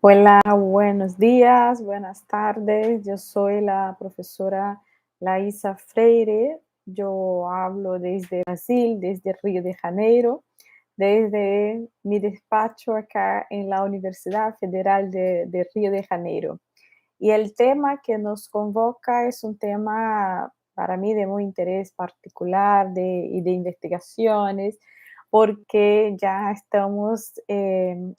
Hola, buenos días, buenas tardes. Yo soy la profesora Laísa Freire. Yo hablo desde Brasil, desde Río de Janeiro, desde mi despacho acá en la Universidad Federal de Río de Janeiro. Y el tema que nos convoca es un tema para mí de muy interés particular y de investigaciones, porque ya estamos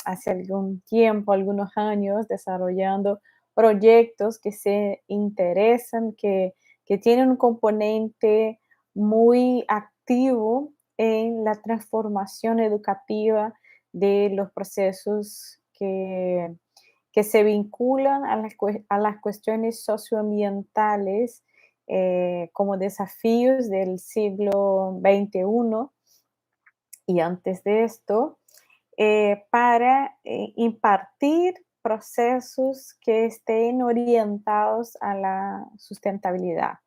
hace algún tiempo, algunos años, desarrollando proyectos que se interesan, que tienen un componente muy activo en la transformación educativa de los procesos que se vinculan a las cuestiones socioambientales como desafíos del siglo XXI y antes de esto, para impartir procesos que estén orientados a la sustentabilidad.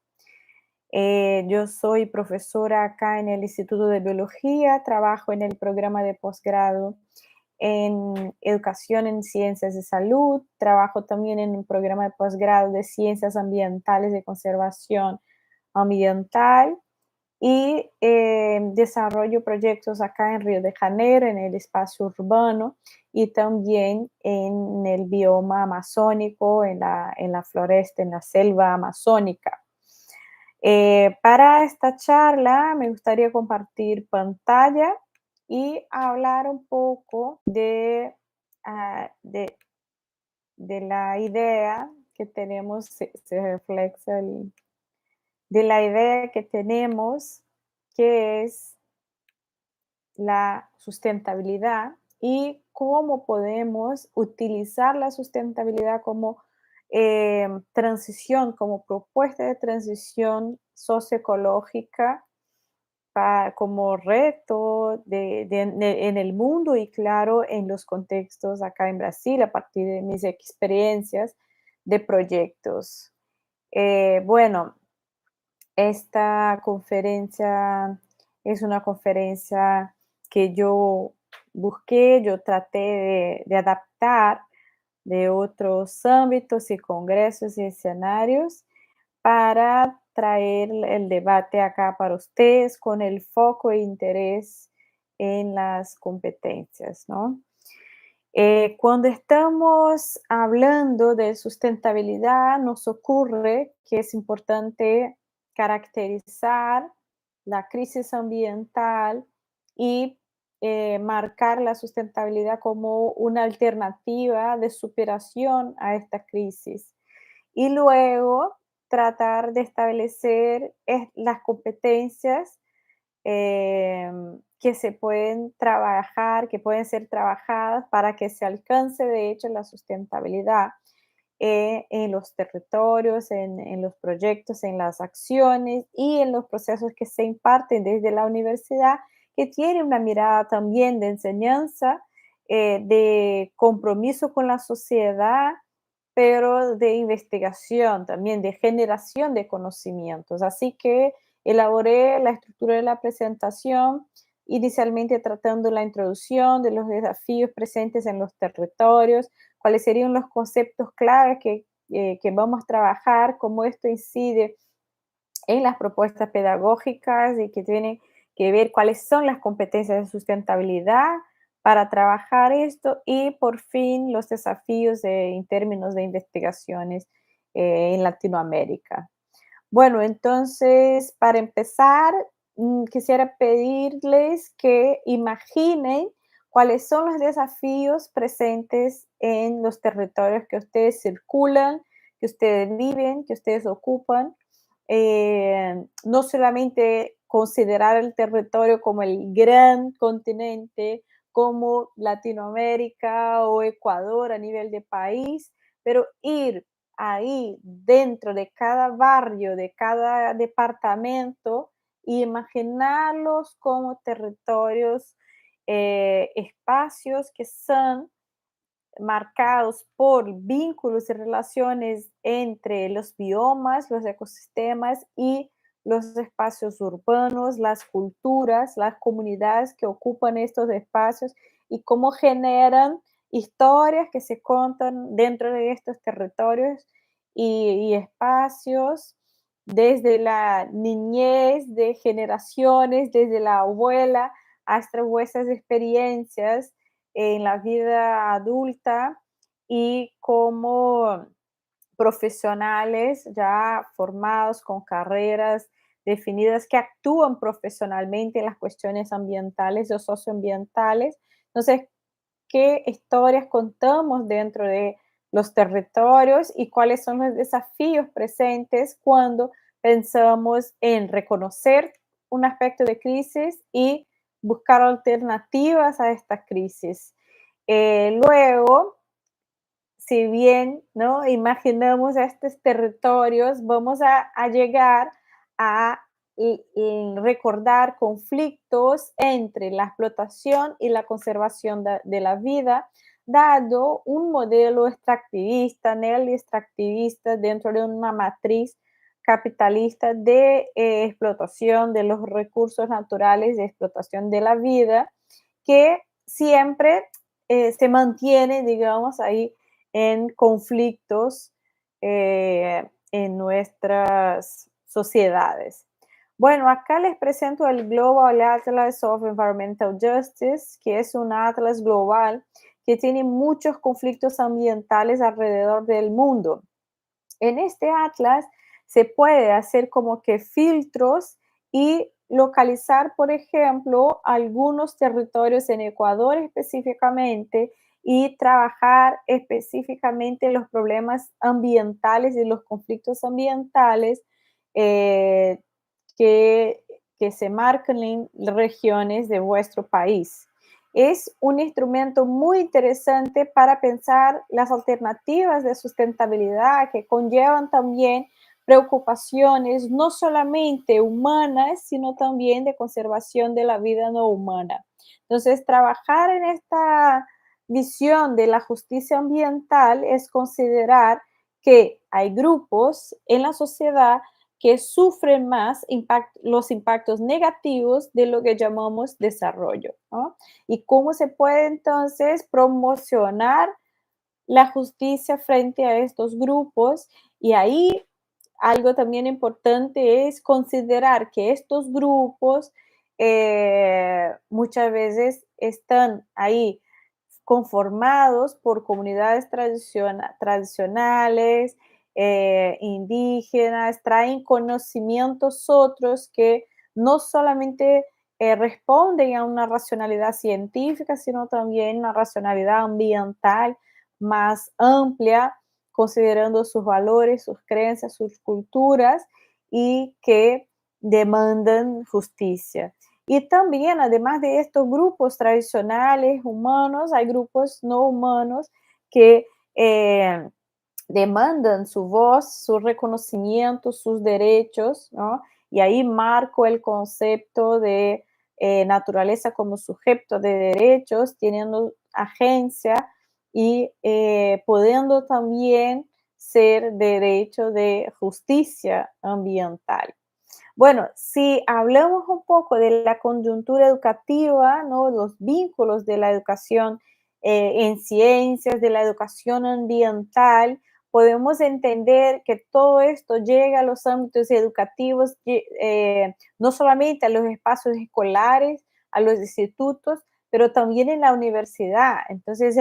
Yo soy profesora acá en el Instituto de Biología, trabajo en el programa de posgrado en educación en ciencias de salud, trabajo también en un programa de posgrado de ciencias ambientales de conservación ambiental y desarrollo proyectos acá en Río de Janeiro, en el espacio urbano y también en el bioma amazónico, en la floresta, en la selva amazónica. Para esta charla me gustaría compartir pantalla y hablar un poco ah, de, de la idea que tenemos, se refleja de la idea que tenemos, que es la sustentabilidad y cómo podemos utilizar la sustentabilidad como transición, como propuesta de transición socioecológica como reto en el mundo y claro, en los contextos acá en Brasil, a partir de mis experiencias de proyectos. Bueno, esta conferencia es una conferencia que yo busqué, yo traté de adaptar de otros ámbitos y congresos y escenarios para traer el debate acá para ustedes con el foco e interés en las competencias, ¿no? Cuando estamos hablando de sustentabilidad, nos ocurre que es importante caracterizar la crisis ambiental y marcar la sustentabilidad como una alternativa de superación a esta crisis. Y luego tratar de establecer las competencias que se pueden trabajar, que pueden ser trabajadas para que se alcance de hecho la sustentabilidad en los territorios, en los proyectos, en las acciones y en los procesos que se imparten desde la universidad, que tiene una mirada también de enseñanza, de compromiso con la sociedad, pero de investigación también, de generación de conocimientos. Así que elaboré la estructura de la presentación, inicialmente tratando la introducción de los desafíos presentes en los territorios, cuáles serían los conceptos clave que vamos a trabajar, cómo esto incide en las propuestas pedagógicas y que tienen que ver cuáles son las competencias de sustentabilidad para trabajar esto y por fin los desafíos en términos de investigaciones en Latinoamérica. Bueno, entonces, para empezar, quisiera pedirles que imaginen cuáles son los desafíos presentes en los territorios que ustedes circulan, que ustedes viven, que ustedes ocupan. No solamente considerar el territorio como el gran continente, como Latinoamérica o Ecuador a nivel de país, pero ir ahí dentro de cada barrio, de cada departamento, y imaginarlos como territorios, espacios que son marcados por vínculos y relaciones entre los biomas, los ecosistemas y los espacios urbanos, las culturas, las comunidades que ocupan estos espacios y cómo generan historias que se cuentan dentro de estos territorios y espacios desde la niñez de generaciones, desde la abuela hasta vuestras experiencias en la vida adulta y como profesionales ya formados con carreras definidas que actúan profesionalmente en las cuestiones ambientales o socioambientales. Entonces, ¿qué historias contamos dentro de los territorios y cuáles son los desafíos presentes cuando pensamos en reconocer un aspecto de crisis y buscar alternativas a esta crisis? Luego, si bien, ¿no? Imaginamos estos territorios, vamos a llegar a recordar conflictos entre la explotación y la conservación de la vida, dado un modelo extractivista, neoextractivista dentro de una matriz capitalista de explotación de los recursos naturales, de explotación de la vida, que siempre se mantiene, digamos, ahí en conflictos en nuestras sociedades. Bueno, acá les presento el Global Atlas of Environmental Justice, que es un atlas global que tiene muchos conflictos ambientales alrededor del mundo. En este atlas se puede hacer como que filtros y localizar, por ejemplo, algunos territorios en Ecuador específicamente y trabajar específicamente los problemas ambientales y los conflictos ambientales eh, que, que se marcan en regiones de vuestro país. Es un instrumento muy interesante para pensar las alternativas de sustentabilidad que conllevan también preocupaciones no solamente humanas, sino también de conservación de la vida no humana. Entonces, trabajar en esta visión de la justicia ambiental es considerar que hay grupos en la sociedad que sufren más los impactos negativos de lo que llamamos desarrollo, ¿no? Y cómo se puede entonces promocionar la justicia frente a estos grupos. Y ahí algo también importante es considerar que estos grupos muchas veces están ahí conformados por comunidades tradicionales, indígenas, traen conocimientos otros que no solamente responden a una racionalidad científica, sino también una racionalidad ambiental más amplia, considerando sus valores, sus creencias, sus culturas y que demandan justicia. Y también, además de estos grupos tradicionales humanos, hay grupos no humanos que demandan su voz, su reconocimiento, sus derechos, ¿no? Y ahí marco el concepto de naturaleza como sujeto de derechos, teniendo agencia y pudiendo también ser de derecho de justicia ambiental. Bueno, si hablamos un poco de la coyuntura educativa, ¿no? Los vínculos de la educación en ciencias, de la educación ambiental, podemos entender que todo esto llega a los ámbitos educativos, no solamente a los espacios escolares, a los institutos, pero también en la universidad. Entonces,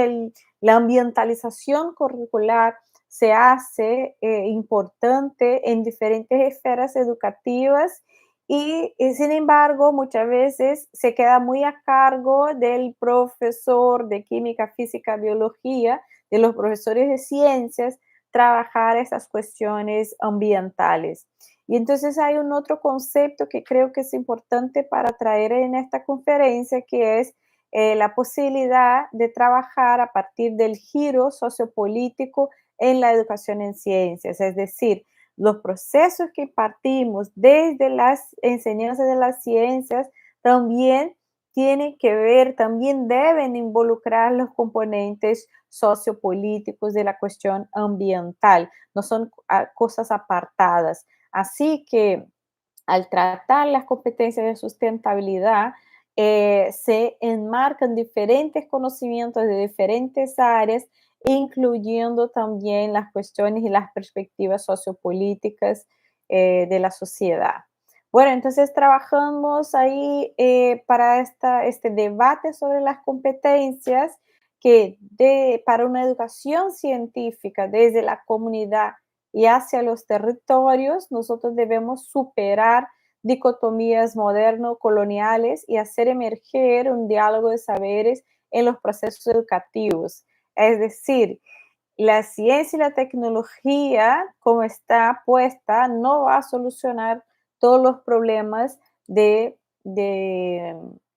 la ambientalización curricular se hace importante en diferentes esferas educativas y, sin embargo, muchas veces se queda muy a cargo del profesor de química, física, biología, de los profesores de ciencias, trabajar esas cuestiones ambientales. Y entonces hay un otro concepto que creo que es importante para traer en esta conferencia, que es la posibilidad de trabajar a partir del giro sociopolítico en la educación en ciencias, es decir, los procesos que partimos desde las enseñanzas de las ciencias también tienen que ver, también deben involucrar los componentes sociopolíticos de la cuestión ambiental, no son cosas apartadas. Así que al tratar las competencias de sustentabilidad, se enmarcan diferentes conocimientos de diferentes áreas, incluyendo también las cuestiones y las perspectivas sociopolíticas de la sociedad. Bueno, entonces trabajamos ahí para este debate sobre las competencias para una educación científica desde la comunidad y hacia los territorios, nosotros debemos superar dicotomías moderno-coloniales y hacer emerger un diálogo de saberes en los procesos educativos. Es decir, la ciencia y la tecnología, como está puesta, no va a solucionar todos los problemas de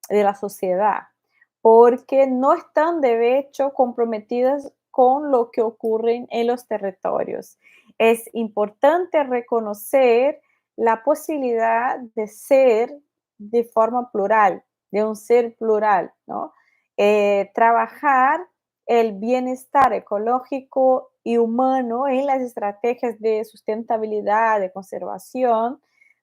la sociedad, porque no están de hecho comprometidas con lo que ocurre en los territorios. Es importante reconocer la posibilidad de ser de forma plural, de un ser plural, ¿no? Trabajar el bienestar ecológico y humano en las estrategias de sustentabilidad, de conservación,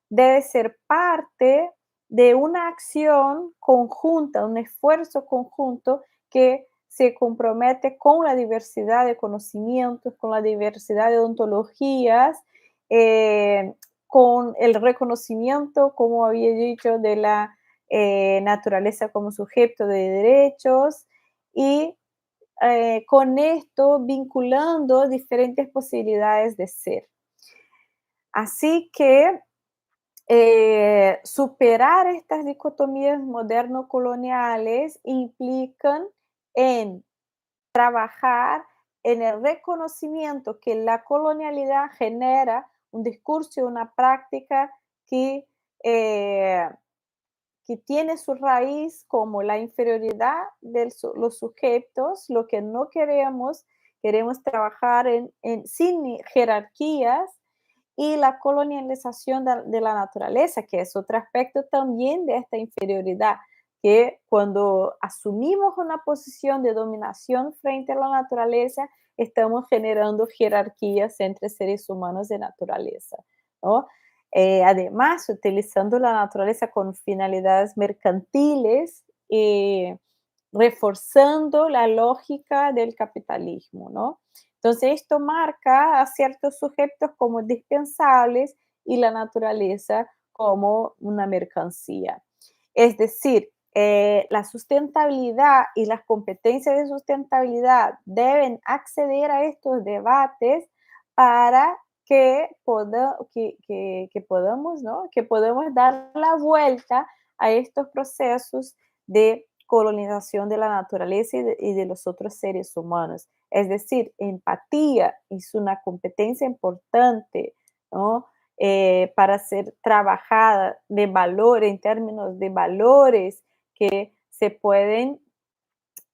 debe ser parte de una acción conjunta, un esfuerzo conjunto que se compromete con la diversidad de conocimientos, con la diversidad de ontologías, eh, con el reconocimiento, como había dicho, de la naturaleza como sujeto de derechos y con esto vinculando diferentes posibilidades de ser. Así que superar estas dicotomías moderno-coloniales implican en trabajar en el reconocimiento que la colonialidad genera un discurso y una práctica que eh, que tiene su raíz como la inferioridad de los sujetos, lo que no queremos, queremos trabajar sin jerarquías y la colonialización de la naturaleza, que es otro aspecto también de esta inferioridad, que cuando asumimos una posición de dominación frente a la naturaleza, estamos generando jerarquías entre seres humanos de naturaleza, ¿no? Además, utilizando la naturaleza con finalidades mercantiles, reforzando la lógica del capitalismo, ¿no? Entonces, esto marca a ciertos sujetos como dispensables y la naturaleza como una mercancía. Es decir, la sustentabilidad y las competencias de sustentabilidad deben acceder a estos debates para que podamos, ¿no? Que podamos dar la vuelta a estos procesos de colonización de la naturaleza y de los otros seres humanos. Es decir, empatía es una competencia importante, ¿no? Para ser trabajada de valor, en términos de valores que se pueden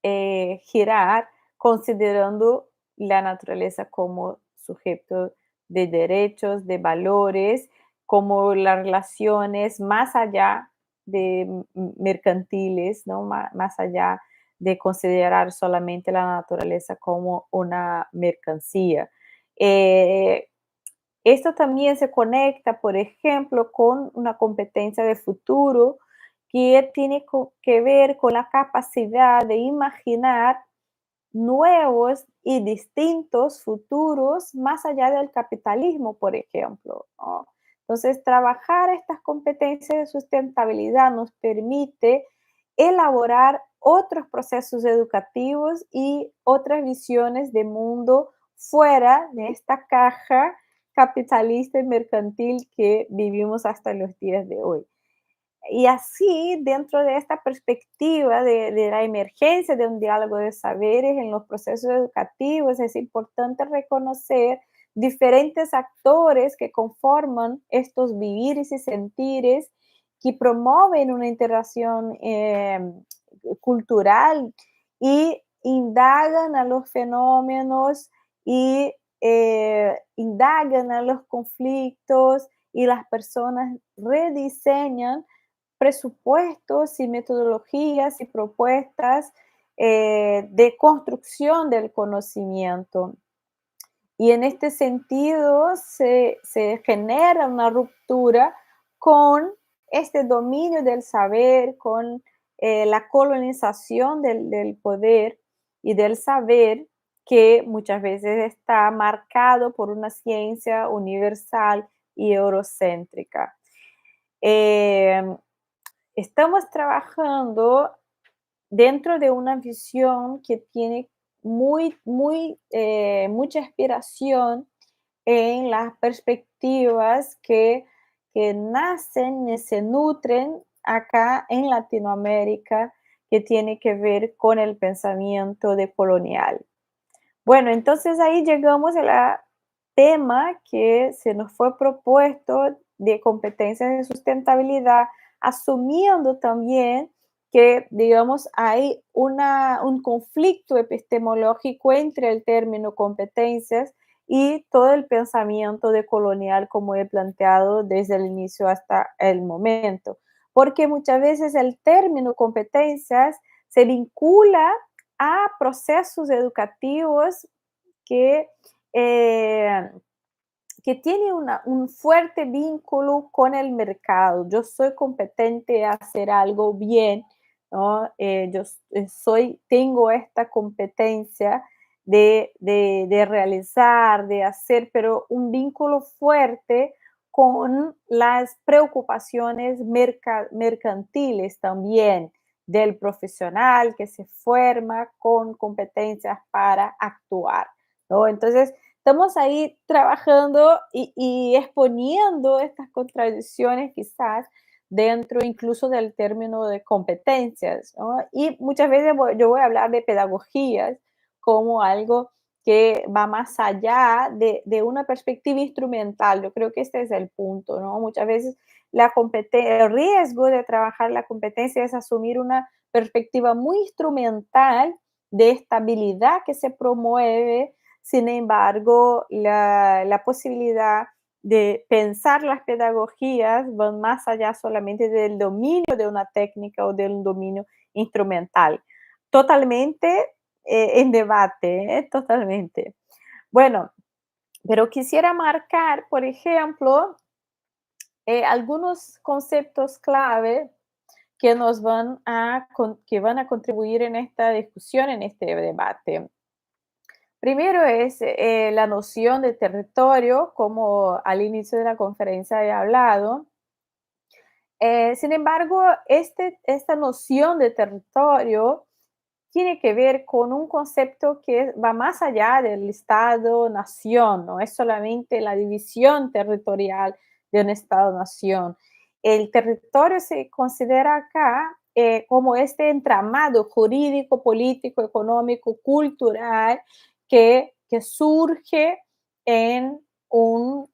girar considerando la naturaleza como sujeto de derechos, de valores, como las relaciones más allá de mercantiles, ¿no? Más allá de considerar solamente la naturaleza como una mercancía. Eh, Esto también se conecta, por ejemplo, con una competencia de futuro que tiene que ver con la capacidad de imaginar nuevos y distintos futuros más allá del capitalismo, por ejemplo, ¿no? Entonces, trabajar estas competencias de sustentabilidad nos permite elaborar otros procesos educativos y otras visiones de mundo fuera de esta caja capitalista y mercantil que vivimos hasta los días de hoy. Y así, dentro de esta perspectiva de la emergencia de un diálogo de saberes en los procesos educativos, es importante reconocer diferentes actores que conforman estos vivires y sentires que promueven una interacción cultural y indagan a los fenómenos y indagan a los conflictos y las personas rediseñan presupuestos y metodologías y propuestas de construcción del conocimiento. Y en este sentido se genera una ruptura con este dominio del saber, con la colonización del poder y del saber que muchas veces está marcado por una ciencia universal y eurocéntrica. Eh, Estamos trabajando dentro de una visión que tiene mucha inspiración en las perspectivas que nacen y se nutren acá en Latinoamérica, que tiene que ver con el pensamiento decolonial. Bueno, entonces ahí llegamos al tema que se nos fue propuesto de competencias de sustentabilidad, asumiendo también que, digamos, hay un conflicto epistemológico entre el término competencias y todo el pensamiento decolonial como he planteado desde el inicio hasta el momento. Porque muchas veces el término competencias se vincula a procesos educativos que, eh, que tienen un fuerte vínculo con el mercado. Yo soy competente a hacer algo bien, ¿no? Tengo esta competencia de realizar, de hacer, pero un vínculo fuerte con las preocupaciones mercantiles también del profesional que se forma con competencias para actuar, ¿no? Entonces, estamos ahí trabajando y exponiendo estas contradicciones quizás dentro incluso del término de competencias, ¿no? Y muchas veces yo voy a hablar de pedagogías como algo que va más allá de una perspectiva instrumental. Yo creo que este es el punto, ¿no? Muchas veces el riesgo de trabajar la competencia es asumir una perspectiva muy instrumental de estabilidad que se promueve. Sin embargo, la posibilidad de pensar las pedagogías van más allá solamente del dominio de una técnica o del dominio instrumental. Totalmente en debate, totalmente. Bueno, pero quisiera marcar, por ejemplo, algunos conceptos clave que van a contribuir en esta discusión, en este debate. Primero es la noción de territorio, como al inicio de la conferencia he hablado. Sin embargo, esta noción de territorio tiene que ver con un concepto que va más allá del Estado-nación, no es solamente la división territorial de un Estado-nación. El territorio se considera acá como este entramado jurídico, político, económico, cultural que surge en un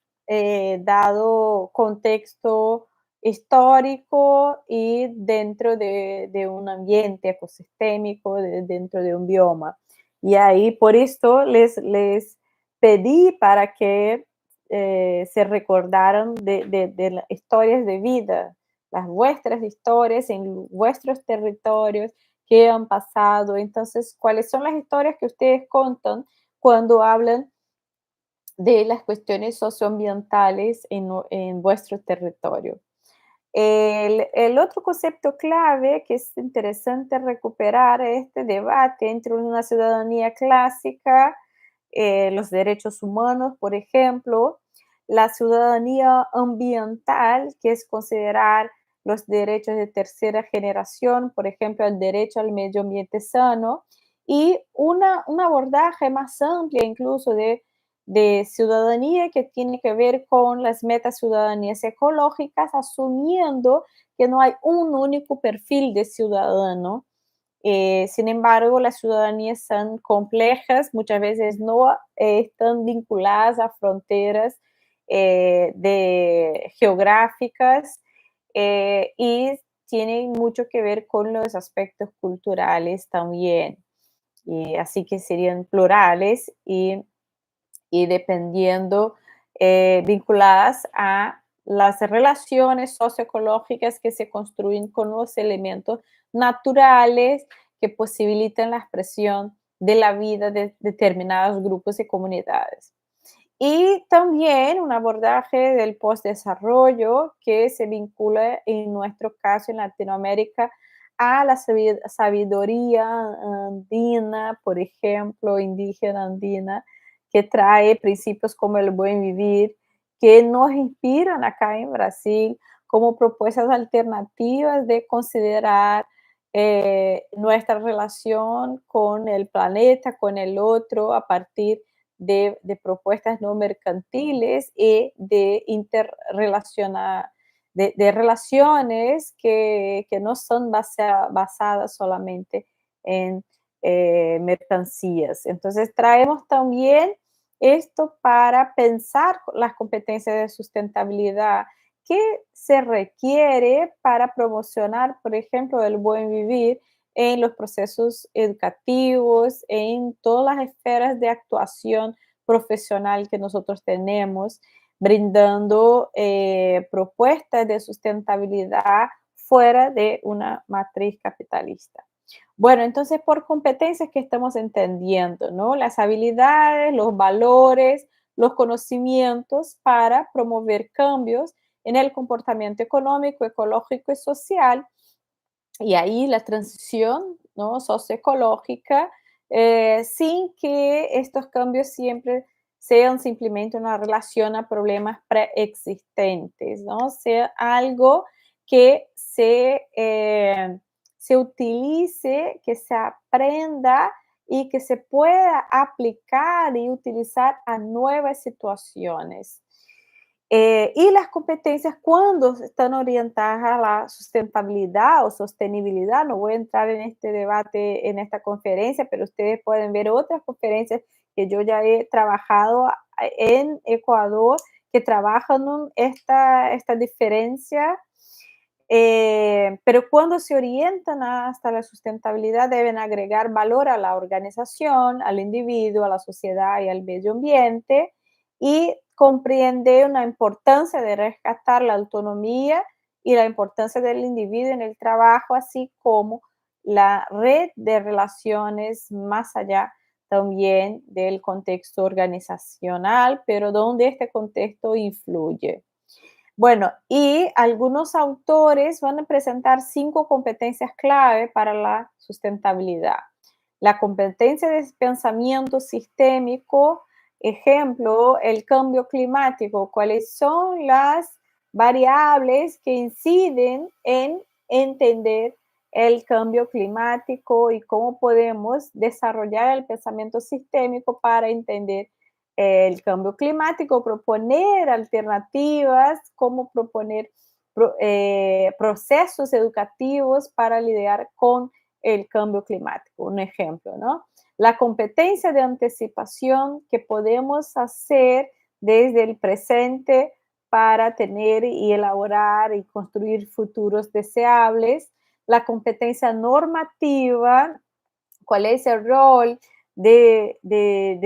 dado contexto histórico y dentro de un ambiente ecosistémico, dentro de un bioma. Y ahí por esto les pedí para que se recordaran de las historias de vida, las vuestras historias en vuestros territorios que han pasado. Entonces, ¿cuáles son las historias que ustedes contan cuando hablan de las cuestiones socioambientales en vuestro territorio? El otro concepto clave que es interesante recuperar este debate entre una ciudadanía clásica, los derechos humanos, por ejemplo, la ciudadanía ambiental, que es considerar los derechos de tercera generación, por ejemplo, el derecho al medio ambiente sano, y un abordaje más amplio incluso de ciudadanía que tiene que ver con las metas ciudadanías ecológicas, asumiendo que no hay un único perfil de ciudadano. Sin embargo, las ciudadanías son complejas, muchas veces no están vinculadas a fronteras geográficas y tienen mucho que ver con los aspectos culturales también. Y así que serían plurales y dependiendo, vinculadas a las relaciones socioecológicas que se construyen con los elementos naturales que posibilitan la expresión de la vida de determinados grupos y comunidades. Y también un abordaje del postdesarrollo que se vincula, en nuestro caso en Latinoamérica, a la sabiduría andina, por ejemplo, indígena andina, que trae principios como el buen vivir, que nos inspiran acá en Brasil como propuestas alternativas de considerar nuestra relación con el planeta, con el otro, a partir de propuestas no mercantiles y de interrelacionar, de relaciones que no son basadas solamente en mercancías. Entonces traemos también esto para pensar las competencias de sustentabilidad que se requiere para promocionar, por ejemplo, el buen vivir en los procesos educativos, en todas las esferas de actuación profesional que nosotros tenemos, brindando propuestas de sustentabilidad fuera de una matriz capitalista. Bueno, entonces por competencias que estamos entendiendo, ¿no? Las habilidades, los valores, los conocimientos para promover cambios en el comportamiento económico, ecológico y social. Y ahí la transición, ¿no?, socioecológica, sin que estos cambios siempre sean simplemente una relación a problemas preexistentes, ¿no? Sea algo que se utilice, que se aprenda y que se pueda aplicar y utilizar a nuevas situaciones. Y las competencias, cuando están orientadas a la sustentabilidad o sostenibilidad, no voy a entrar en este debate en esta conferencia, pero ustedes pueden ver otras conferencias que yo ya he trabajado en Ecuador, que trabajan esta diferencia, pero cuando se orientan hasta la sustentabilidad deben agregar valor a la organización, al individuo, a la sociedad y al medio ambiente, y comprende una importancia de rescatar la autonomía y la importancia del individuo en el trabajo, así como la red de relaciones más allá también del contexto organizacional, pero donde este contexto influye. Bueno, y algunos autores van a presentar 5 competencias clave para la sustentabilidad. La competencia de pensamiento sistémico, ejemplo, el cambio climático, cuáles son las variables que inciden en entender el cambio climático y cómo podemos desarrollar el pensamiento sistémico para entender el cambio climático, proponer alternativas, cómo proponer procesos educativos para lidiar con el cambio climático. Un ejemplo, ¿no? La competencia de anticipación que podemos hacer desde el presente para tener y elaborar y construir futuros deseables. La competencia normativa, cuál es el rol de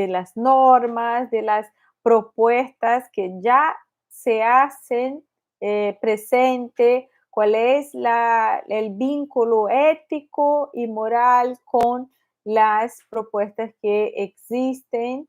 las normas, de las propuestas que ya se hacen presente, cuál es el vínculo ético y moral con las propuestas que existen,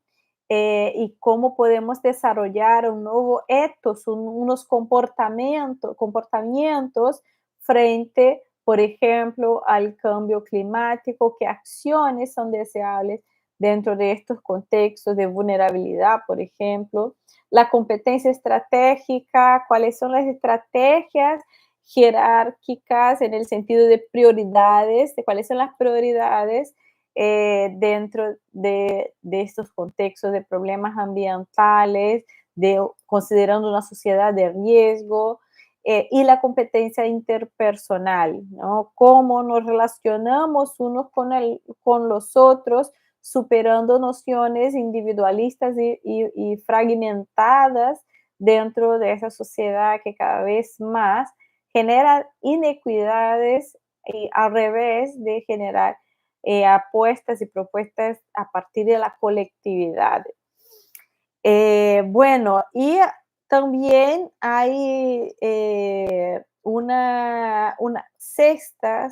y cómo podemos desarrollar un nuevo ethos, unos comportamientos frente, por ejemplo, al cambio climático, qué acciones son deseables dentro de estos contextos de vulnerabilidad, por ejemplo. La competencia estratégica, cuáles son las estrategias jerárquicas en el sentido de prioridades, de cuáles son las prioridades dentro de estos contextos de problemas ambientales, considerando una sociedad de riesgo, y la competencia interpersonal, ¿no? Cómo nos relacionamos unos con los otros, superando nociones individualistas y fragmentadas dentro de esa sociedad que cada vez más genera inequidades y al revés de generar apuestas y propuestas a partir de la colectividad. Bueno, y también hay una sexta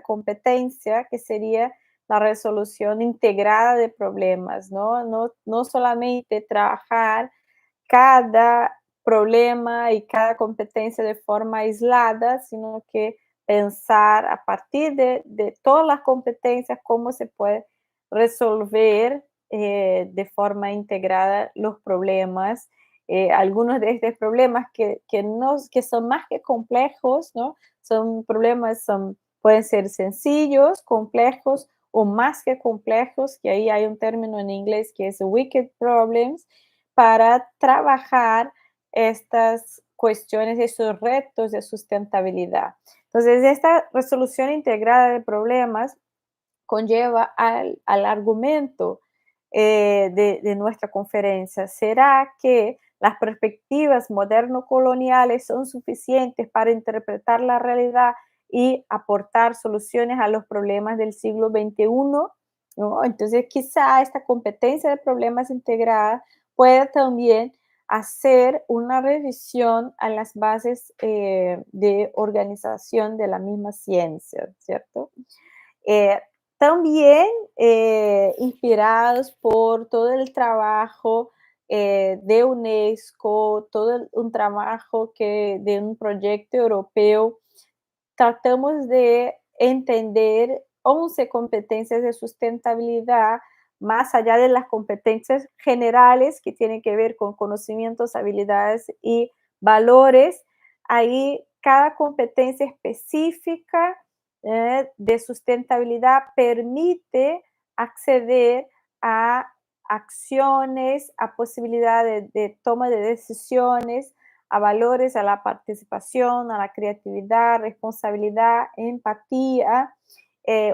competencia que sería la resolución integrada de problemas, ¿no? No solamente trabajar cada problema y cada competencia de forma aislada, sino que pensar a partir de todas las competencias cómo se puede resolver de forma integrada los problemas. Algunos de estos problemas que son más que complejos, ¿no? Son problemas, pueden ser sencillos, complejos o más que complejos, que ahí hay un término en inglés que es wicked problems, para trabajar estas cuestiones, esos retos de sustentabilidad. Entonces, esta resolución integrada de problemas conlleva al argumento de nuestra conferencia. ¿Será que las perspectivas moderno-coloniales son suficientes para interpretar la realidad y aportar soluciones a los problemas del siglo XXI? ¿No? Entonces, quizá esta competencia de problemas integrada pueda también hacer una revisión a las bases de organización de la misma ciencia, ¿cierto? Eh, También inspirados por todo el trabajo de UNESCO, un trabajo de un proyecto europeo, tratamos de entender 11 competencias de sustentabilidad, más allá de las competencias generales que tienen que ver con conocimientos, habilidades y valores. Ahí cada competencia específica de sustentabilidad permite acceder a acciones, a posibilidades de toma de decisiones, a valores, a la participación, a la creatividad, responsabilidad, empatía,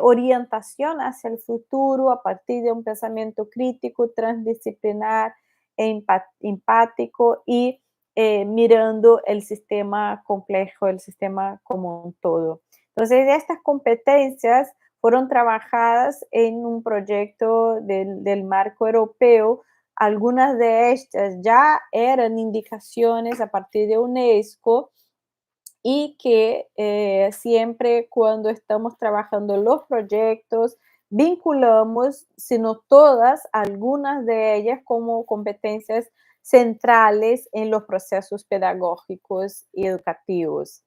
orientación hacia el futuro a partir de un pensamiento crítico, transdisciplinar, empático y mirando el sistema complejo, el sistema como un todo. Entonces, estas competencias fueron trabajadas en un proyecto del marco europeo. Algunas de estas ya eran indicaciones a partir de UNESCO y que siempre cuando estamos trabajando los proyectos, vinculamos, si no todas, algunas de ellas como competencias centrales en los procesos pedagógicos y educativos.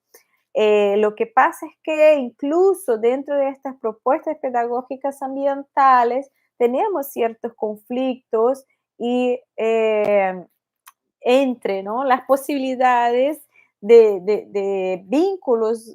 Lo que pasa es que incluso dentro de estas propuestas pedagógicas ambientales teníamos ciertos conflictos y entre, ¿no?, las posibilidades de vínculos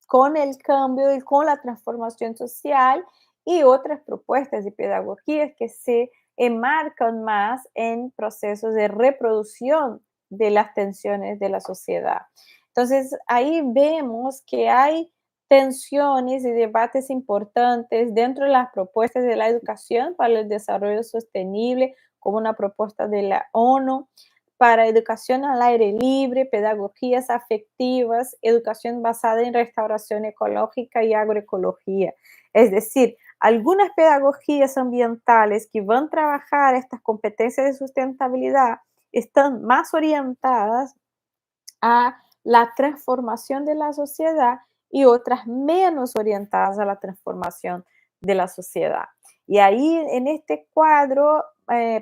con el cambio y con la transformación social y otras propuestas de pedagogías que se enmarcan más en procesos de reproducción de las tensiones de la sociedad. Entonces, ahí vemos que hay tensiones y debates importantes dentro de las propuestas de la educación para el desarrollo sostenible, como una propuesta de la ONU, para educación al aire libre, pedagogías afectivas, educación basada en restauración ecológica y agroecología. Es decir, algunas pedagogías ambientales que van a trabajar estas competencias de sustentabilidad están más orientadas a la transformación de la sociedad y otras menos orientadas a la transformación de la sociedad. Y ahí en este cuadro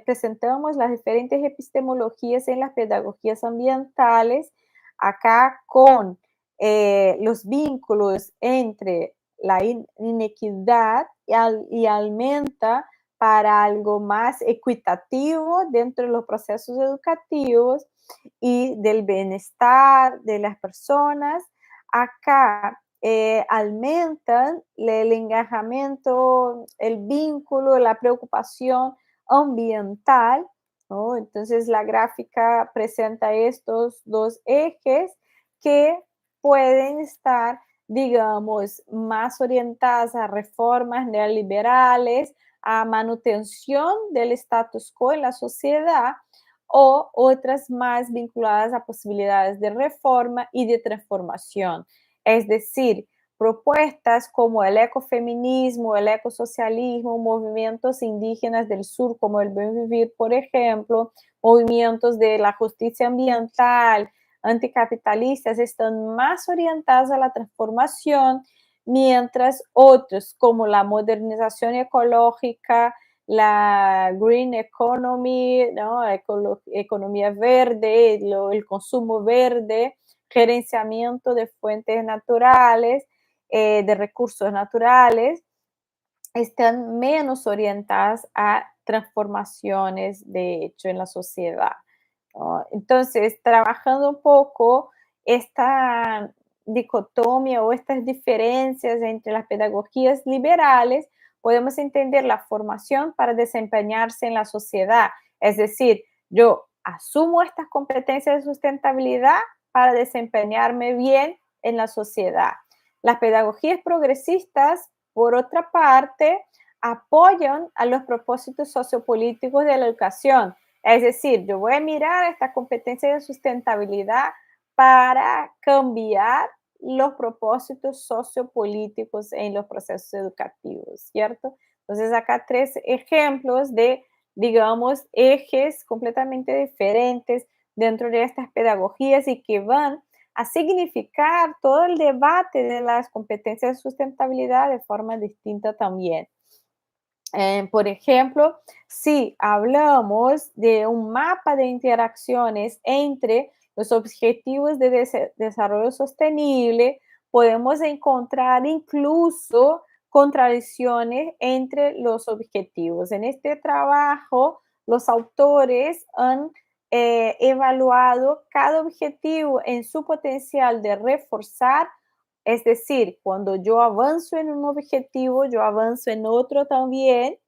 presentamos las diferentes epistemologías en las pedagogías ambientales, acá con los vínculos entre la inequidad y aumenta para algo más equitativo dentro de los procesos educativos y del bienestar de las personas. Acá aumentan el engajamiento, el vínculo, la preocupación ambiental, ¿no? Entonces la gráfica presenta estos dos ejes que pueden estar, digamos, más orientadas a reformas neoliberales, a manutención del status quo en la sociedad, o otras más vinculadas a posibilidades de reforma y de transformación. Es decir, propuestas como el ecofeminismo, el ecosocialismo, movimientos indígenas del sur como el Buen Vivir, por ejemplo, movimientos de la justicia ambiental, anticapitalistas, están más orientados a la transformación, mientras otros como la modernización ecológica, la green economy, ¿no?, economía verde, el consumo verde, gerenciamiento de fuentes naturales, de recursos naturales están menos orientadas a transformaciones de hecho en la sociedad, ¿no? Entonces, trabajando un poco esta dicotomía o estas diferencias entre las pedagogías liberales, podemos entender la formación para desempeñarse en la sociedad. Es decir, yo asumo estas competencias de sustentabilidad para desempeñarme bien en la sociedad. Las pedagogías progresistas, por otra parte, apoyan a los propósitos sociopolíticos de la educación. Es decir, yo voy a mirar esta competencia de sustentabilidad para cambiar los propósitos sociopolíticos en los procesos educativos, ¿cierto? Entonces, acá tres ejemplos de, digamos, ejes completamente diferentes dentro de estas pedagogías y que van a significar todo el debate de las competencias de sustentabilidad de forma distinta también. Por ejemplo, si hablamos de un mapa de interacciones entre los objetivos de desarrollo sostenible, podemos encontrar incluso contradicciones entre los objetivos. En este trabajo, los autores han evaluado cada objetivo en su potencial de reforzar, es decir, cuando yo avanzo en un objetivo, yo avanzo en otro también,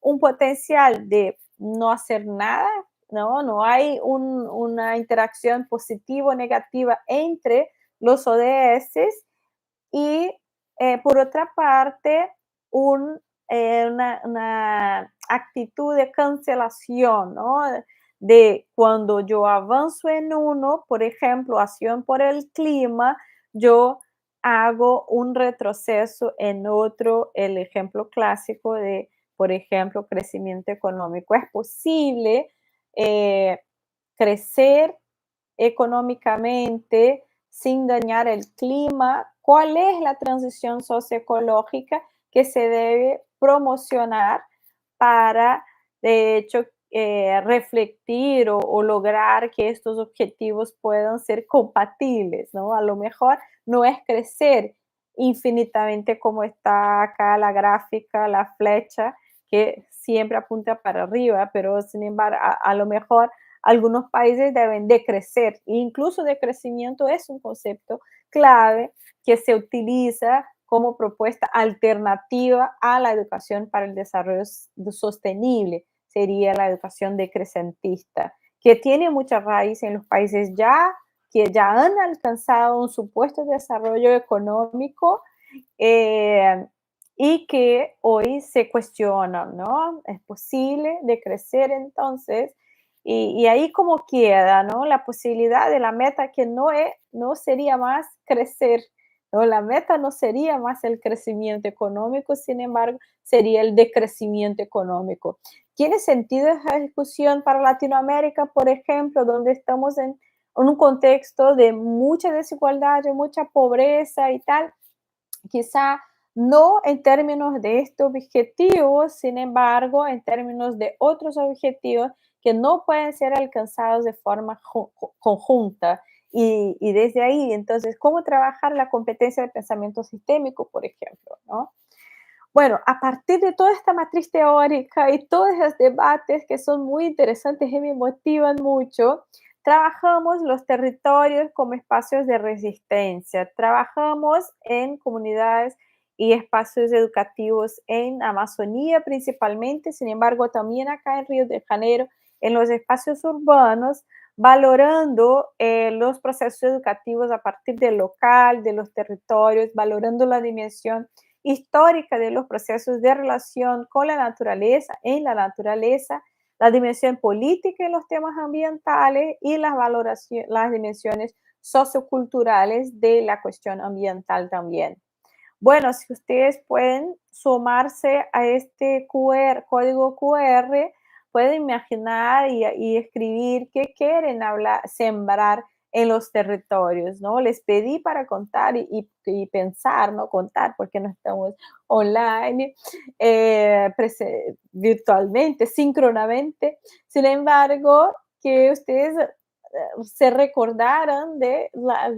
un potencial de no hacer nada, ¿no? No hay una interacción positiva o negativa entre los ODS y por otra parte, una actitud de cancelación, ¿no? De cuando yo avanzo en uno, por ejemplo, acción por el clima, yo hago un retroceso en otro, el ejemplo clásico de, por ejemplo, crecimiento económico. Es posible eh, crecer económicamente sin dañar el clima, cuál es la transición socioecológica que se debe promocionar para, de hecho, reflectir o lograr que estos objetivos puedan ser compatibles, ¿no? A lo mejor no es crecer infinitamente como está acá la gráfica, la flecha, que siempre apunta para arriba, pero sin embargo, a lo mejor algunos países deben decrecer, e incluso decrecimiento es un concepto clave que se utiliza como propuesta alternativa a la educación para el desarrollo sostenible, sería la educación decrecentista, que tiene mucha raíz en los países que ya han alcanzado un supuesto desarrollo económico eh, y que hoy se cuestionan, ¿no? ¿Es posible decrecer entonces? Y ahí como queda, ¿no? La posibilidad de la meta que no sería más crecer, ¿no? La meta no sería más el crecimiento económico, sin embargo, sería el decrecimiento económico. ¿Tiene sentido esa discusión para Latinoamérica, por ejemplo, donde estamos en un contexto de mucha desigualdad, de mucha pobreza y tal? Quizá no en términos de este objetivo, sin embargo, en términos de otros objetivos que no pueden ser alcanzados de forma conjunta. Y desde ahí, entonces, ¿cómo trabajar la competencia de pensamiento sistémico, por ejemplo? ¿No? Bueno, a partir de toda esta matriz teórica y todos esos debates que son muy interesantes y me motivan mucho, trabajamos los territorios como espacios de resistencia, trabajamos en comunidades y espacios educativos en Amazonía principalmente, sin embargo también acá en Río de Janeiro, en los espacios urbanos, valorando los procesos educativos a partir del local, de los territorios, valorando la dimensión histórica de los procesos de relación con la naturaleza, en la naturaleza, la dimensión política en los temas ambientales y las dimensiones socioculturales de la cuestión ambiental también. Bueno, si ustedes pueden sumarse a este código QR, pueden imaginar y escribir qué quieren hablar, sembrar en los territorios, ¿no? Les pedí para contar y pensar, ¿no? Contar porque no estamos online, virtualmente, síncronamente. Sin embargo, que ustedes se recordaran de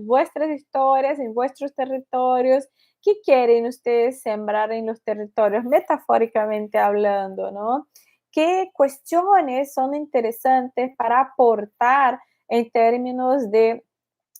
vuestras historias en vuestros territorios, ¿qué quieren ustedes sembrar en los territorios, metafóricamente hablando, ¿no? ¿Qué cuestiones son interesantes para aportar en términos de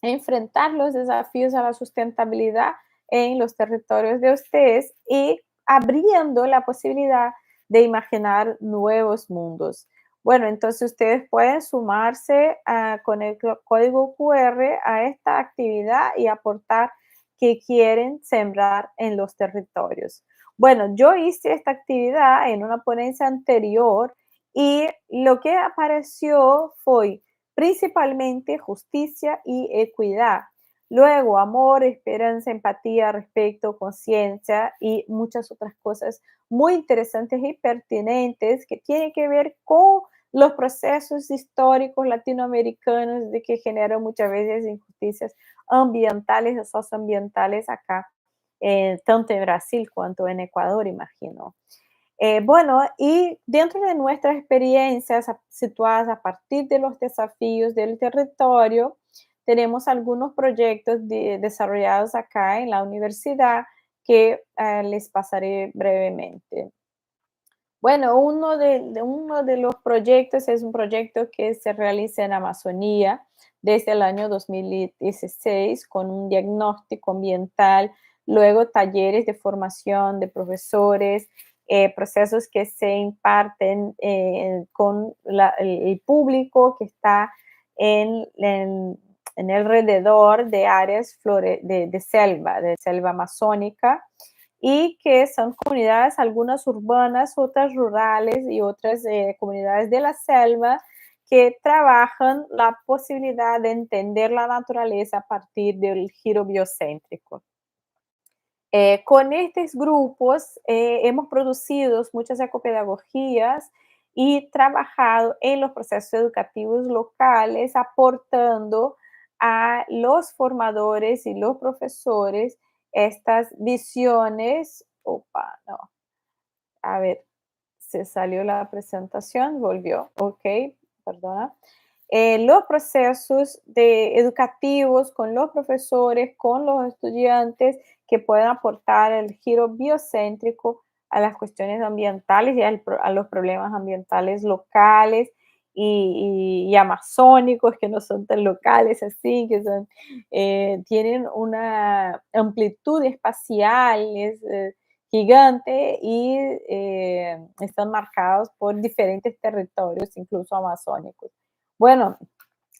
enfrentar los desafíos a la sustentabilidad en los territorios de ustedes y abriendo la posibilidad de imaginar nuevos mundos? Bueno, entonces ustedes pueden sumarse con el código QR a esta actividad y aportar que quieren sembrar en los territorios. Bueno, yo hice esta actividad en una ponencia anterior y lo que apareció fue principalmente justicia y equidad. Luego, amor, esperanza, empatía, respeto, conciencia y muchas otras cosas muy interesantes y pertinentes que tienen que ver con los procesos históricos latinoamericanos de que generan muchas veces injusticias ambientales o socioambientales acá, tanto en Brasil cuanto en Ecuador, imagino. Bueno, y dentro de nuestras experiencias situadas a partir de los desafíos del territorio, tenemos algunos proyectos desarrollados acá en la universidad que les pasaré brevemente. Bueno, uno de los proyectos es un proyecto que se realiza en Amazonía desde el año 2016 con un diagnóstico ambiental, luego talleres de formación de profesores, procesos que se imparten con el público que está en alrededor de áreas de selva amazónica y que son comunidades, algunas urbanas, otras rurales y otras comunidades de la selva que trabajan la posibilidad de entender la naturaleza a partir del giro biocéntrico. Con estos grupos hemos producido muchas ecopedagogías y trabajado en los procesos educativos locales, aportando a los formadores y los profesores estas visiones. Opa, no, a ver, se salió la presentación, volvió, ok, perdona. Los procesos educativos con los profesores, con los estudiantes que puedan aportar el giro biocéntrico a las cuestiones ambientales y a los problemas ambientales locales y amazónicos, que no son tan locales así, que son, tienen una amplitud espacial gigante y están marcados por diferentes territorios, incluso amazónicos. Bueno,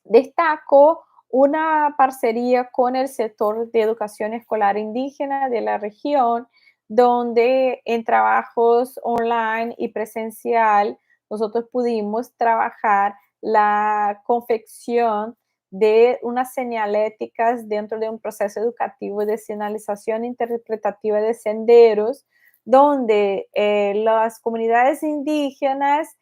destaco una parcería con el sector de educación escolar indígena de la región, donde en trabajos online y presencial nosotros pudimos trabajar la confección de unas señaléticas dentro de un proceso educativo de señalización interpretativa de senderos, donde las comunidades indígenas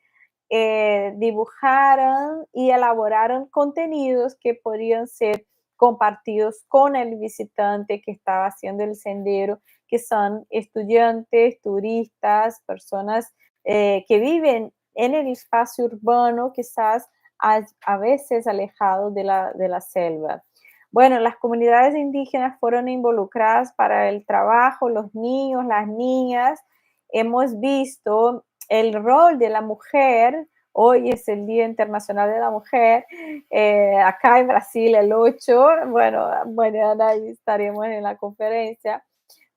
dibujaron y elaboraron contenidos que podrían ser compartidos con el visitante que estaba haciendo el sendero, que son estudiantes, turistas, personas que viven en el espacio urbano, quizás a veces alejados de la selva. Bueno, las comunidades indígenas fueron involucradas para el trabajo, los niños, las niñas. Hemos visto el rol de la mujer. Hoy es el Día Internacional de la Mujer, acá en Brasil el 8, bueno, mañana ahí estaremos en la conferencia,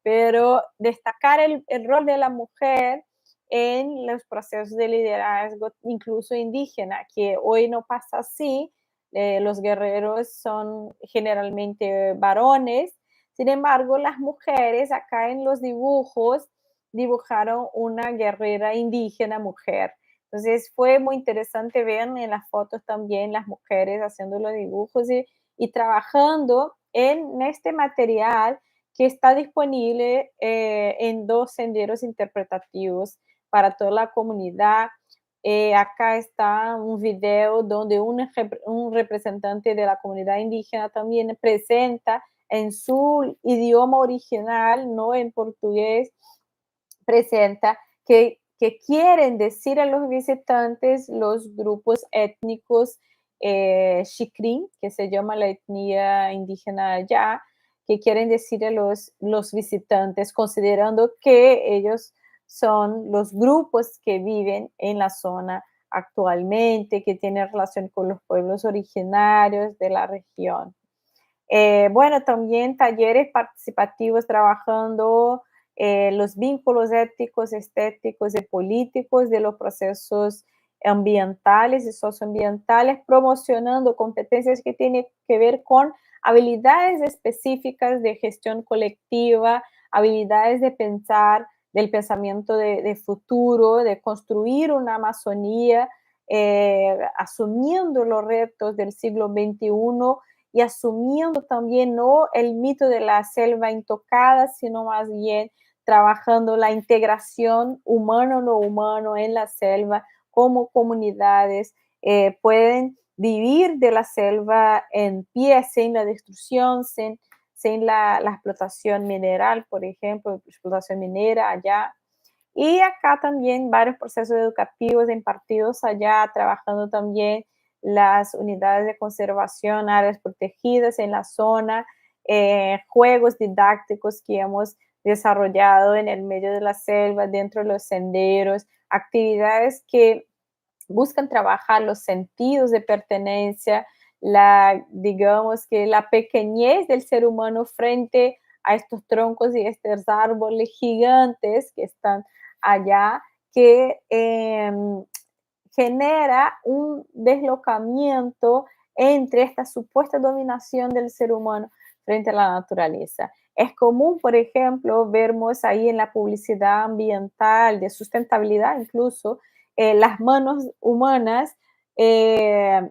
pero destacar el rol de la mujer en los procesos de liderazgo, incluso indígena, que hoy no pasa así. Los guerreros son generalmente varones, sin embargo, las mujeres acá en los dibujos dibujaron una guerrera indígena mujer. Entonces fue muy interesante ver en las fotos también las mujeres haciendo los dibujos y trabajando en este material que está disponible en dos senderos interpretativos para toda la comunidad. Acá está un video donde un representante de la comunidad indígena también presenta en su idioma original, no en portugués, presenta que quieren decir a los visitantes los grupos étnicos Xikrin, que se llama la etnia indígena allá, qué quieren decir a los visitantes, considerando que ellos son los grupos que viven en la zona actualmente, que tienen relación con los pueblos originarios de la región. Bueno, también talleres participativos trabajando los vínculos éticos, estéticos y políticos de los procesos ambientales y socioambientales, promocionando competencias que tienen que ver con habilidades específicas de gestión colectiva, habilidades de pensar, del pensamiento de futuro, de construir una Amazonía, asumiendo los retos del siglo XXI y asumiendo también no el mito de la selva intocada, sino más bien trabajando la integración humano-no humano en la selva, como comunidades pueden vivir de la selva en pie, sin la destrucción, sin la explotación mineral, por ejemplo, explotación minera allá. Y acá también varios procesos educativos impartidos allá, trabajando también las unidades de conservación, áreas protegidas en la zona, juegos didácticos que hemos desarrollado en el medio de la selva, dentro de los senderos, actividades que buscan trabajar los sentidos de pertenencia, digamos que la pequeñez del ser humano frente a estos troncos y estos árboles gigantes que están allá, que genera un deslocamiento entre esta supuesta dominación del ser humano frente a la naturaleza. Es común, por ejemplo, vemos ahí en la publicidad ambiental, de sustentabilidad incluso, las manos humanas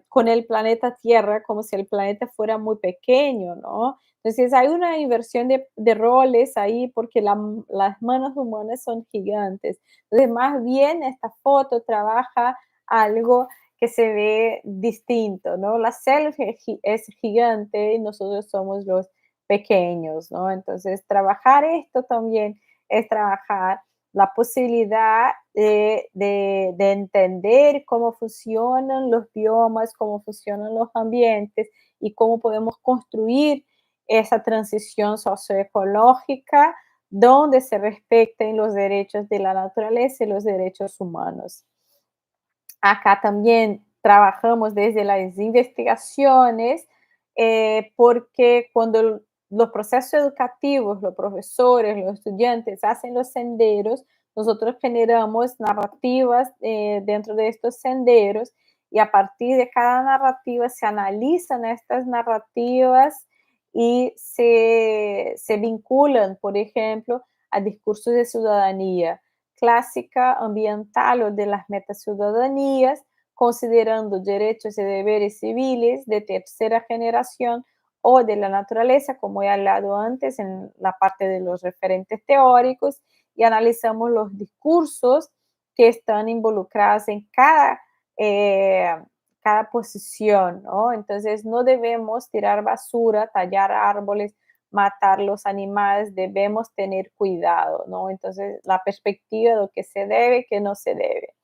con el planeta Tierra, como si el planeta fuera muy pequeño, ¿no? Entonces hay una inversión de roles ahí porque las manos humanas son gigantes. Entonces, más bien esta foto trabaja algo que se ve distinto, ¿no? La selva es gigante y nosotros somos los pequeños, ¿no? Entonces, trabajar esto también es trabajar la posibilidad de entender cómo funcionan los biomas, cómo funcionan los ambientes y cómo podemos construir esa transición socioecológica donde se respeten los derechos de la naturaleza y los derechos humanos. Acá también trabajamos desde las investigaciones, porque cuando los procesos educativos, los profesores, los estudiantes hacen los senderos, nosotros generamos narrativas dentro de estos senderos y a partir de cada narrativa se analizan estas narrativas y se vinculan, por ejemplo, a discursos de ciudadanía clásica ambiental o de las metaciudadanías, considerando derechos y deberes civiles de tercera generación o de la naturaleza, como he hablado antes en la parte de los referentes teóricos, y analizamos los discursos que están involucrados en eh, cada posición, ¿no? Entonces, no debemos tirar basura, tallar árboles, matar los animales, debemos tener cuidado, ¿no? Entonces, la perspectiva de lo que se debe, que no se debe.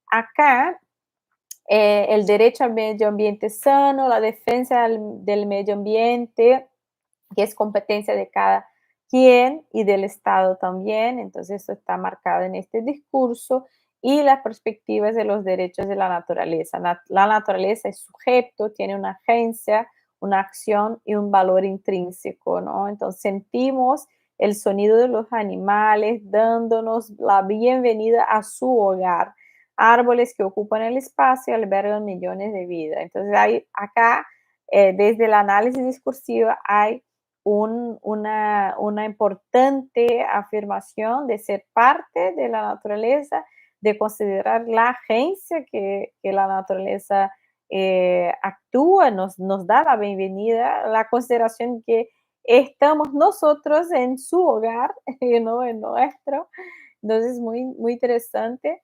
Acá, el derecho al medio ambiente sano, la defensa del medio ambiente, que es competencia de cada quien y del Estado también, entonces esto está marcado en este discurso, y las perspectivas de los derechos de la naturaleza. La naturaleza es sujeto, tiene una agencia, una acción y un valor intrínseco, ¿no? Entonces sentimos el sonido de los animales dándonos la bienvenida a su hogar. Árboles que ocupan el espacio y albergan millones de vidas. Entonces hay acá, desde el análisis discursivo, hay una importante afirmación de ser parte de la naturaleza, de considerar la agencia que la naturaleza actúa, nos da la bienvenida, la consideración que estamos nosotros en su hogar, ¿no? En nuestro. Entonces, muy, muy interesante.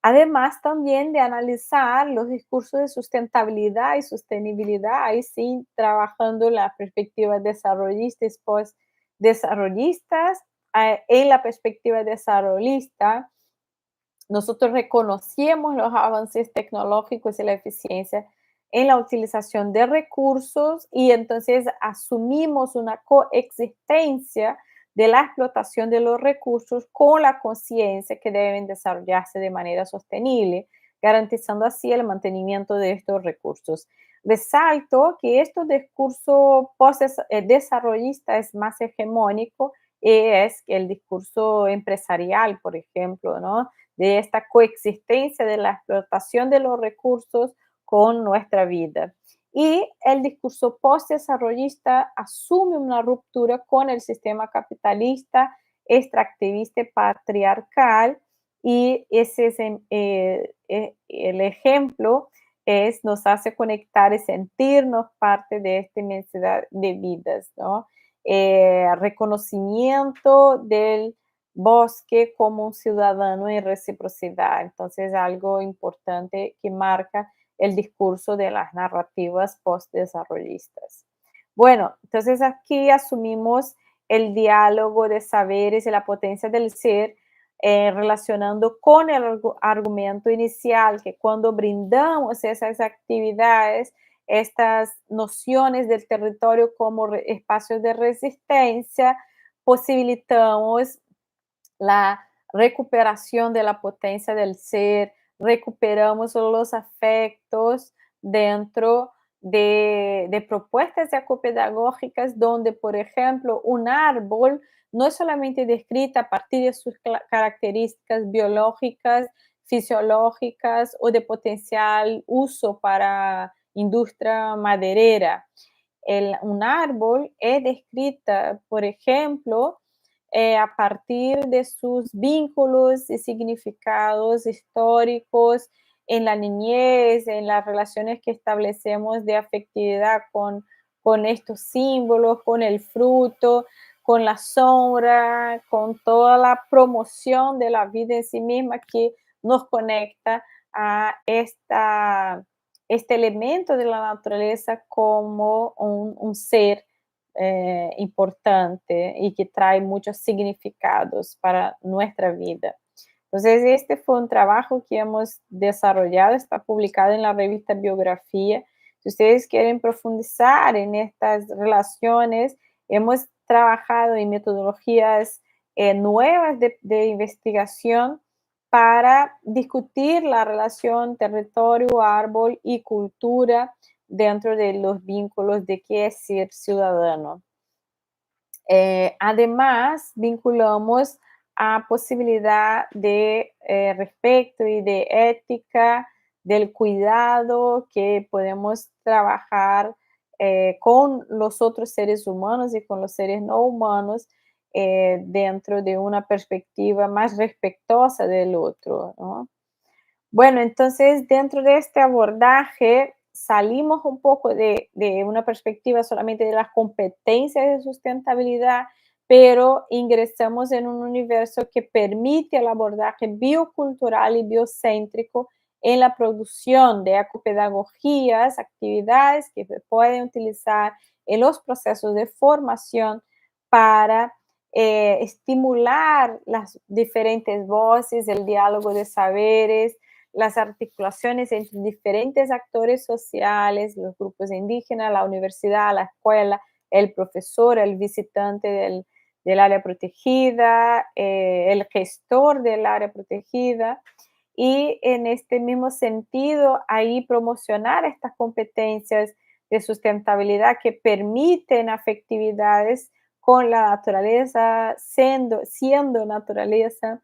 Además, también de analizar los discursos de sustentabilidad y sostenibilidad, ahí sí, trabajando la perspectiva desarrollistas, post-desarrollistas. En la perspectiva desarrollista, nosotros reconocíamos los avances tecnológicos y la eficiencia en la utilización de recursos y entonces asumimos una coexistencia de la explotación de los recursos con la conciencia que deben desarrollarse de manera sostenible, garantizando así el mantenimiento de estos recursos. Resalto que este discurso post-desarrollista es más hegemónico, es el discurso empresarial, por ejemplo, ¿no? De esta coexistencia de la explotación de los recursos con nuestra vida. Y el discurso post-desarrollista asume una ruptura con el sistema capitalista, extractivista y patriarcal, y ese es el ejemplo nos hace conectar y sentirnos parte de esta inmensidad de vidas, ¿no? Reconocimiento del bosque como un ciudadano en reciprocidad. Entonces, algo importante que marca el discurso de las narrativas postdesarrollistas. Bueno, entonces aquí asumimos el diálogo de saberes y la potencia del ser, relacionando con el argumento inicial, que cuando brindamos esas actividades, estas nociones del territorio como espacios de resistencia, posibilitamos la recuperación de la potencia del ser, recuperamos los afectos dentro de propuestas ecopedagógicas donde, por ejemplo, un árbol no es solamente descrita a partir de sus características biológicas, fisiológicas o de potencial uso para industria maderera. Un árbol es descrita, por ejemplo, a partir de sus vínculos y significados históricos en la niñez, en las relaciones que establecemos de afectividad con estos símbolos, con el fruto, con la sombra, con toda la promoción de la vida en sí misma que nos conecta a este elemento de la naturaleza como un ser importante y que trae muchos significados para nuestra vida. Entonces, este fue un trabajo que hemos desarrollado, está publicado en la revista Biografía. Si ustedes quieren profundizar en estas relaciones, hemos trabajado en metodologías nuevas de investigación para discutir la relación territorio, árbol y cultura dentro de los vínculos de qué es ser ciudadano. Además, vinculamos a posibilidad de respeto y de ética, del cuidado que podemos trabajar con los otros seres humanos y con los seres no humanos dentro de una perspectiva más respetuosa del otro, ¿no? Bueno, entonces dentro de este abordaje salimos un poco de una perspectiva solamente de las competencias de sustentabilidad, pero ingresamos en un universo que permite el abordaje biocultural y biocéntrico en la producción de ecopedagogías, actividades que se pueden utilizar en los procesos de formación para estimular las diferentes voces, el diálogo de saberes, las articulaciones entre diferentes actores sociales, los grupos indígenas, la universidad, la escuela, el profesor, el visitante del área protegida, el gestor del área protegida. Y en este mismo sentido, ahí promocionar estas competencias de sustentabilidad que permiten afectividades con la naturaleza, siendo naturaleza,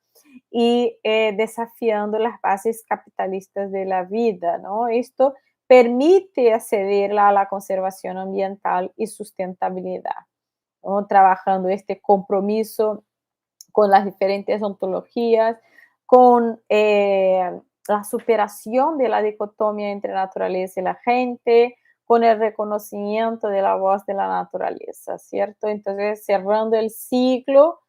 y desafiando las bases capitalistas de la vida, ¿no? Esto permite acceder a la conservación ambiental y sustentabilidad, ¿no? Trabajando este compromiso con las diferentes ontologías, con la superación de la dicotomía entre naturaleza y la gente, con el reconocimiento de la voz de la naturaleza, ¿cierto? Entonces, cerrando el ciclo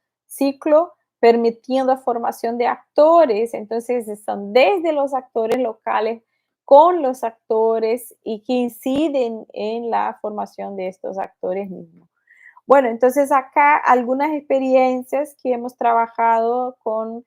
permitiendo la formación de actores, entonces están desde los actores locales con los actores y que inciden en la formación de estos actores mismos. Bueno, entonces acá algunas experiencias que hemos trabajado con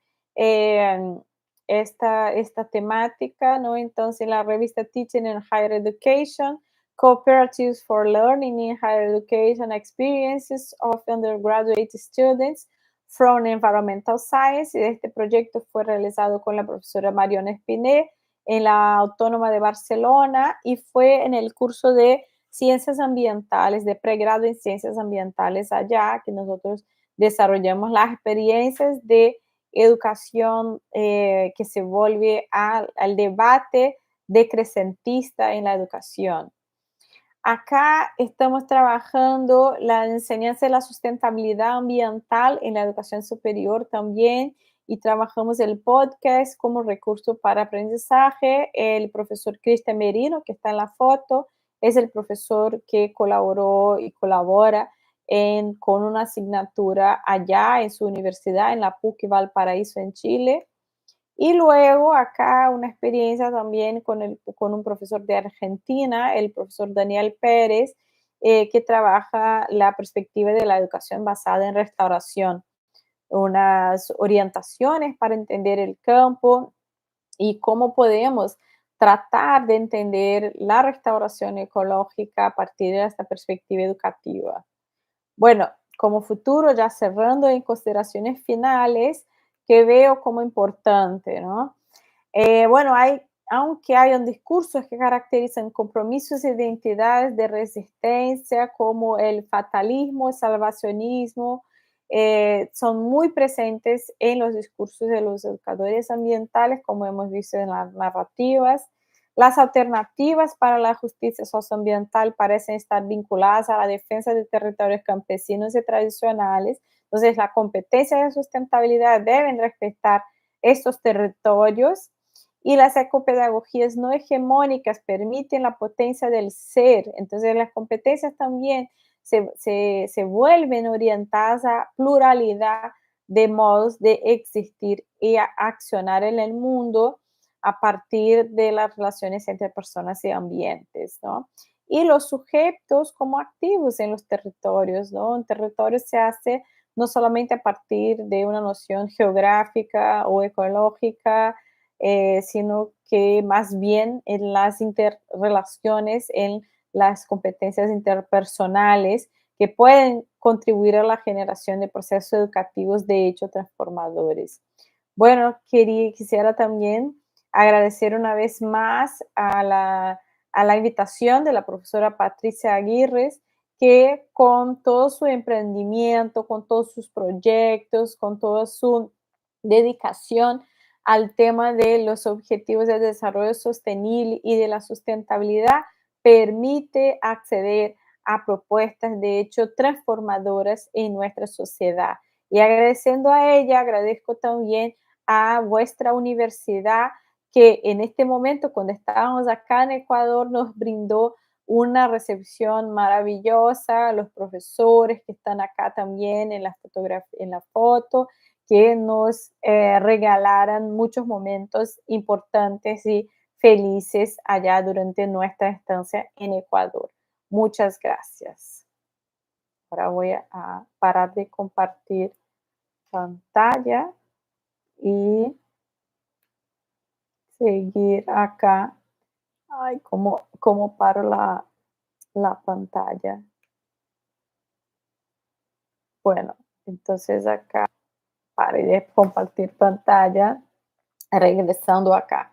esta temática, ¿no? Entonces, la revista Teaching in Higher Education, Cooperatives for Learning in Higher Education Experiences of Undergraduate Students from Environmental Science. Este proyecto fue realizado con la profesora Mariona Espiné en la Autónoma de Barcelona y fue en el curso de Ciencias Ambientales, de pregrado en Ciencias Ambientales allá, que nosotros desarrollamos las experiencias de educación que se vuelve al debate decrecentista en la educación. Acá estamos trabajando la enseñanza de la sustentabilidad ambiental en la educación superior también y trabajamos el podcast como recurso para aprendizaje. El profesor Cristian Merino, que está en la foto, es el profesor que colaboró y colabora con una asignatura allá en su universidad, en la PUC Valparaíso, en Chile. Y luego acá una experiencia también con un profesor de Argentina, el profesor Daniel Pérez, que trabaja la perspectiva de la educación basada en restauración, unas orientaciones para entender el campo y cómo podemos tratar de entender la restauración ecológica a partir de esta perspectiva educativa. Bueno, como futuro, ya cerrando en consideraciones finales, que veo como importante, ¿no? Bueno, aunque hayan discursos que caracterizan compromisos e identidades de resistencia como el fatalismo, el salvacionismo, son muy presentes en los discursos de los educadores ambientales, como hemos visto en las narrativas. Las alternativas para la justicia socioambiental parecen estar vinculadas a la defensa de territorios campesinos y tradicionales. Entonces, la competencia de sustentabilidad deben respetar estos territorios y las ecopedagogías no hegemónicas permiten la potencia del ser. Entonces, las competencias también se vuelven orientadas a pluralidad de modos de existir y a accionar en el mundo a partir de las relaciones entre personas y ambientes, ¿no? Y los sujetos como activos en los territorios, ¿no? Un territorio se hace no solamente a partir de una noción geográfica o ecológica, sino que más bien en las interrelaciones, en las competencias interpersonales que pueden contribuir a la generación de procesos educativos de hecho transformadores. Bueno, quisiera también agradecer una vez más a la invitación de la profesora Patricia Aguirre, que con todo su emprendimiento, con todos sus proyectos, con toda su dedicación al tema de los objetivos de desarrollo sostenible y de la sustentabilidad, permite acceder a propuestas de hecho transformadoras en nuestra sociedad. Y agradeciendo a ella, agradezco también a vuestra universidad que en este momento, cuando estábamos acá en Ecuador, nos brindó una recepción maravillosa, los profesores que están acá también en la fotografía, en la foto, que nos regalaran muchos momentos importantes y felices allá durante nuestra estancia en Ecuador. Muchas gracias. Ahora voy a parar de compartir pantalla y seguir acá. Ay, ¿cómo paro la pantalla? Bueno, entonces acá paré de compartir pantalla, regresando acá.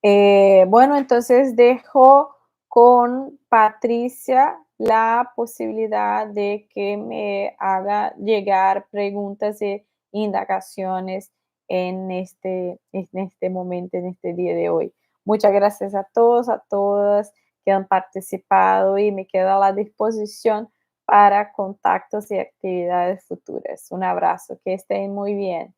Bueno, entonces dejo con Patricia la posibilidad de que me haga llegar preguntas e indagaciones en este momento, en este día de hoy. Muchas gracias a todos, a todas que han participado y me quedo a la disposición para contactos y actividades futuras. Un abrazo, que estén muy bien.